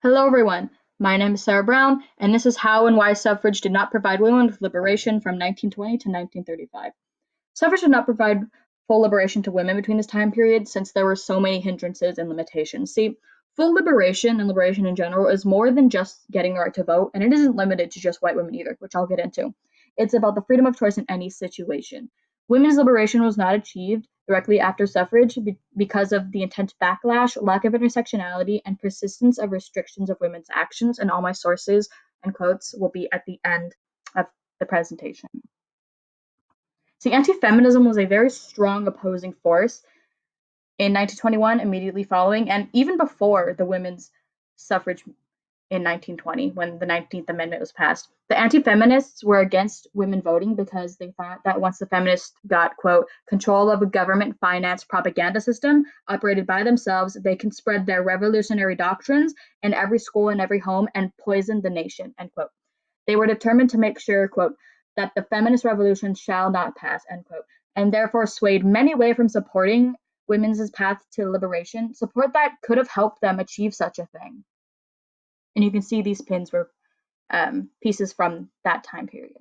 Hello everyone, my name is Sarah Brown, and this is how and why suffrage did not provide women with liberation from 1920 to 1935. Suffrage did not provide full liberation to women between this time period since there were so many hindrances and limitations. See, full liberation and liberation in general is more than just getting the right to vote, and it isn't limited to just white women either, which I'll get into. It's about the freedom of choice in any situation. Women's liberation was not achieved directly after suffrage because of the intense backlash, lack of intersectionality, and persistence of restrictions of women's actions. And all my sources and quotes will be at the end of the presentation. See, anti-feminism was a very strong opposing force in 1921, immediately following, and even before the women's suffrage in 1920, when the 19th Amendment was passed. The anti-feminists were against women voting because they thought that once the feminists got, quote, control of a government-financed propaganda system operated by themselves, they can spread their revolutionary doctrines in every school and every home and poison the nation, end quote. They were determined to make sure, quote, that the feminist revolution shall not pass, end quote, and therefore swayed many away from supporting women's path to liberation, support that could have helped them achieve such a thing. And you can see these pins were pieces from that time period.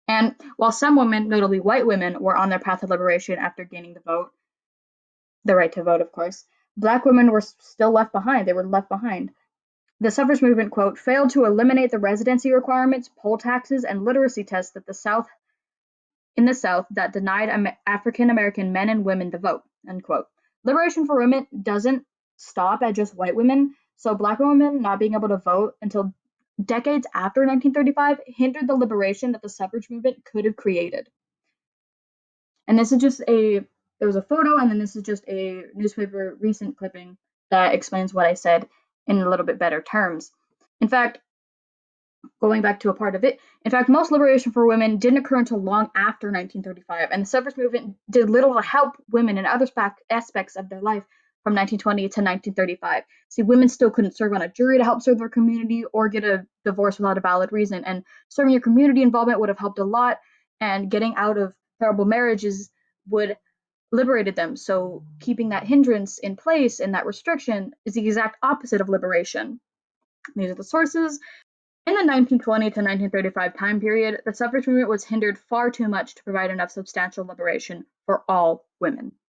And while some women, notably white women, were on their path to liberation after gaining the right to vote, of course, Black women were still left behind. They were left behind. The suffrage movement, quote, failed to eliminate the residency requirements, poll taxes, and literacy tests that in the South that denied African American men and women the vote, end quote. Liberation for women doesn't stop at just white women, so Black women not being able to vote until decades after 1935 hindered the liberation that the suffrage movement could have created. And this is just there was a photo, and then this is just a newspaper recent clipping that explains what I said in a little bit better terms. In fact, going back to a part of it, in fact, most liberation for women didn't occur until long after 1935, and the suffrage movement did little to help women in other aspects of their life from 1920 to 1935. See, women still couldn't serve on a jury to help serve their community or get a divorce without a valid reason, and serving your community involvement would have helped a lot, and getting out of terrible marriages would liberated them. So keeping that hindrance in place and that restriction is the exact opposite of liberation. These are the sources. In the 1920 to 1935 time period, the suffrage movement was hindered far too much to provide enough substantial liberation for all women.